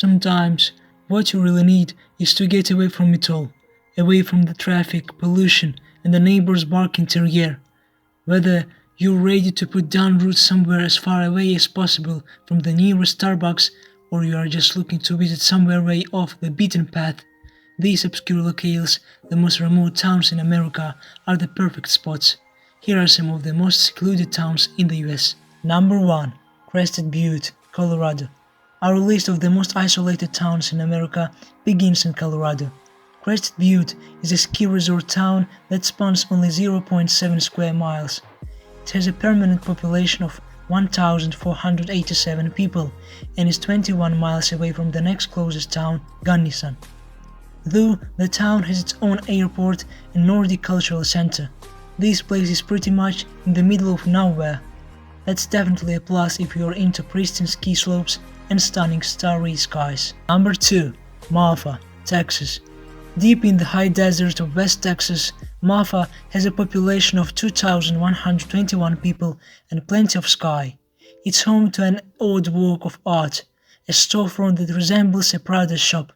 Sometimes, what you really need is to get away from it all, away from the traffic, pollution, and the neighbor's barking terrier. Whether you're ready to put down roots somewhere as far away as possible from the nearest Starbucks, or you are just looking to visit somewhere way off the beaten path, these obscure locales, the most remote towns in America, are the perfect spots. Here are some of the most secluded towns in the US. Number 1. Crested Butte, Colorado. Our list of the most isolated towns in America begins in Colorado. Crested Butte is a ski resort town that spans only 0.7 square miles. It has a permanent population of 1,487 people and is 21 miles away from the next closest town, Gunnison. Though the town has its own airport and Nordic cultural center, this place is pretty much in the middle of nowhere. That's definitely a plus if you're into pristine ski slopes and stunning starry skies. Number 2. Marfa, Texas. Deep in the high desert of West Texas, Marfa has a population of 2,121 people and plenty of sky. It's home to an odd work of art, a storefront that resembles a Prada shop.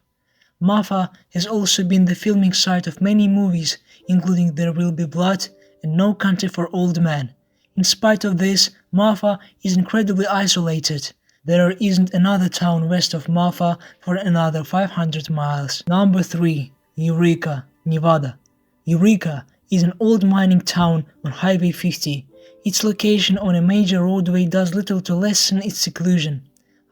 Marfa has also been the filming site of many movies, including There Will Be Blood and No Country for Old Men. In spite of this, Marfa is incredibly isolated. There isn't another town west of Marfa for another 500 miles. Number 3. Eureka, Nevada. Eureka is an old mining town on Highway 50. Its location on a major roadway does little to lessen its seclusion.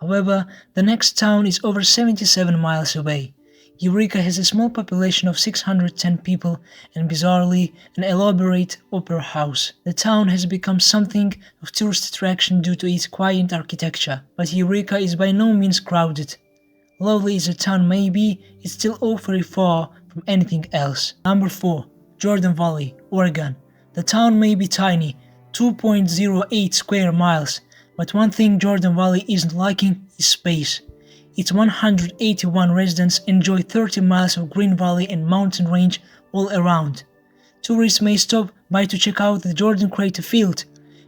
However, the next town is over 77 miles away. Eureka has a small population of 610 people and, bizarrely, an elaborate opera house. The town has become something of tourist attraction due to its quiet architecture, but Eureka is by no means crowded. Lovely as the town may be, it's still awfully far from anything else. Number 4. Jordan Valley, Oregon. The town may be tiny, 2.08 square miles, but one thing Jordan Valley isn't lacking is space. Its 181 residents enjoy 30 miles of green valley and mountain range all around. Tourists may stop by to check out the Jordan Crater Field,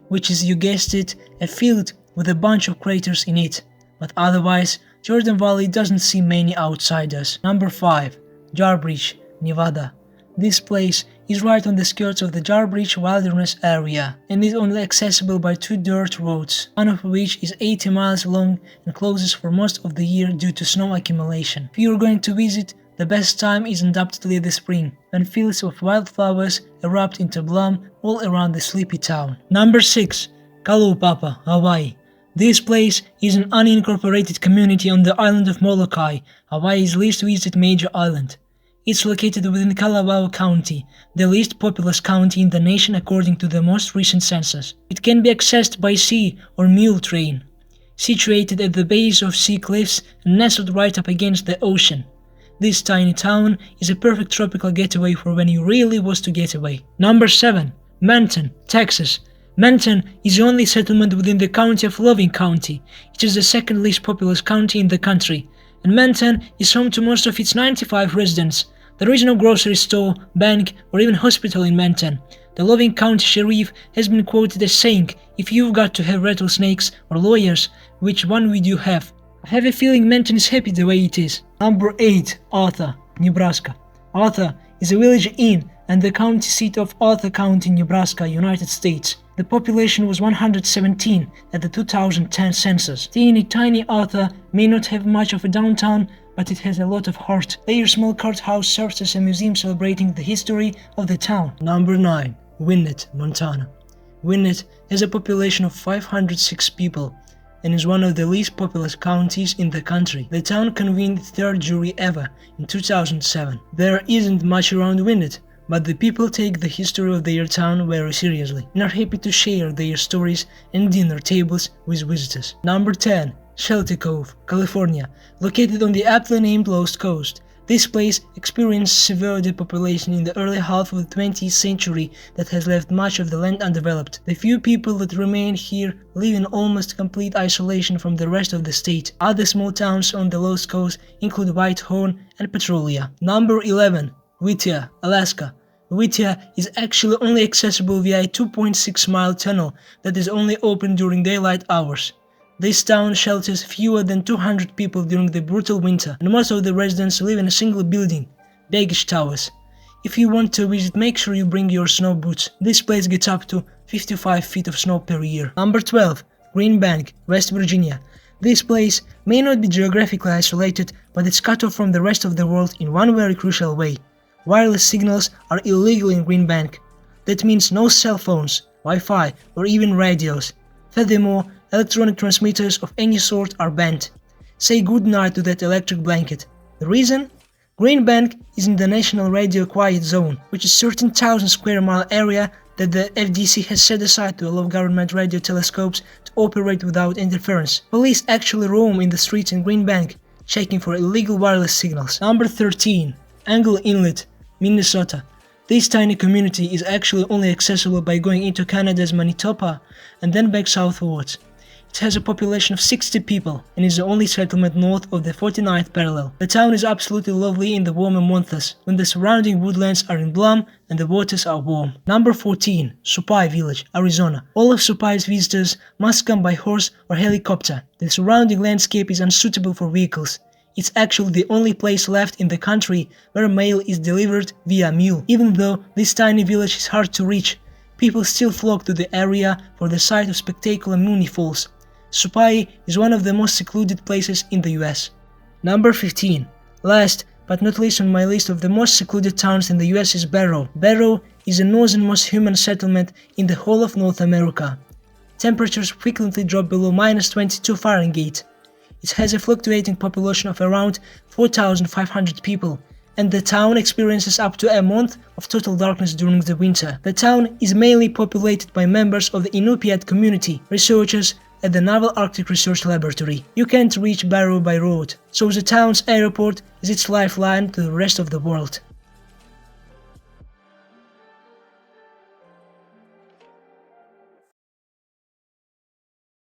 which is, you guessed it, a field with a bunch of craters in it, but otherwise, Jordan Valley doesn't see many outsiders. Number 5. Jarbidge, Nevada. This place is right on the skirts of the Jarbidge Wilderness area and is only accessible by 2 dirt roads, one of which is 80 miles long and closes for most of the year due to snow accumulation. If you're going to visit, the best time is undoubtedly the spring, when fields of wildflowers erupt into bloom all around the sleepy town. Number 6. Kalaupapa, Hawaii. This place is an unincorporated community on the island of Molokai, Hawaii's least visited major island. It's located within Kalawao County, the least populous county in the nation according to the most recent census. It can be accessed by sea or mule train. Situated at the base of sea cliffs and nestled right up against the ocean, this tiny town is a perfect tropical getaway for when you really want to get away. Number 7. Menton, Texas. Menton is the only settlement within the county of Loving County. It is the second least populous county in the country, and Menton is home to most of its 95 residents. There is no grocery store, bank, or even hospital in Menton. The Loving County Sheriff has been quoted as saying, "If you've got to have rattlesnakes or lawyers, which one would you have?" I have a feeling Menton is happy the way it is. Number 8. Arthur, Nebraska. Arthur is a village in and the county seat of Arthur County, Nebraska, United States. The population was 117 at the 2010 census. Tiny Arthur may not have much of a downtown, but it has a lot of heart. Their small courthouse serves as a museum celebrating the history of the town. Number 9. Winnett, Montana. Winnett has a population of 506 people and is one of the least populous counties in the country. The town convened its third jury ever in 2007. There isn't much around Winnett, but the people take the history of their town very seriously and are happy to share their stories and dinner tables with visitors. Number 10. Shelter Cove, California, located on the aptly named Lost Coast. This place experienced severe depopulation in the early half of the 20th century that has left much of the land undeveloped. The few people that remain here live in almost complete isolation from the rest of the state. Other small towns on the Lost Coast include Whitehorn and Petrolia. Number 11. Whittier, Alaska. Whittier is actually only accessible via a 2.6-mile tunnel that is only open during daylight hours. This town shelters fewer than 200 people during the brutal winter, and most of the residents live in a single building, baggage towers. If you want to visit, make sure you bring your snow boots. This place gets up to 55 feet of snow per year. Number 12. Green Bank, West Virginia. This place may not be geographically isolated, but it's cut off from the rest of the world in one very crucial way. Wireless signals are illegal in Green Bank. That means no cell phones, Wi-Fi, or even radios. Furthermore, electronic transmitters of any sort are banned. Say goodnight to that electric blanket. The reason? Green Bank is in the National Radio Quiet Zone, which is a 13,000 square mile area that the FDC has set aside to allow government radio telescopes to operate without interference. Police actually roam in the streets in Green Bank, checking for illegal wireless signals. Number 13. Angle Inlet, Minnesota. This tiny community is actually only accessible by going into Canada's Manitoba and then back southwards. It has a population of 60 people and is the only settlement north of the 49th parallel. The town is absolutely lovely in the warmer months, when the surrounding woodlands are in bloom and the waters are warm. Number 14. Supai Village, Arizona. All of Supai's visitors must come by horse or helicopter. The surrounding landscape is unsuitable for vehicles. It's actually the only place left in the country where mail is delivered via mule. Even though this tiny village is hard to reach, people still flock to the area for the sight of spectacular Mooney Falls. Supai is one of the most secluded places in the US. Number 15. Last but not least on my list of the most secluded towns in the US is Barrow. Barrow is the northernmost human settlement in the whole of North America. Temperatures frequently drop below -22 Fahrenheit. It has a fluctuating population of around 4,500 people, and the town experiences up to a month of total darkness during the winter. The town is mainly populated by members of the Inupiat community, researchers at the Naval Arctic Research Laboratory. You can't reach Barrow by road, so the town's airport is its lifeline to the rest of the world.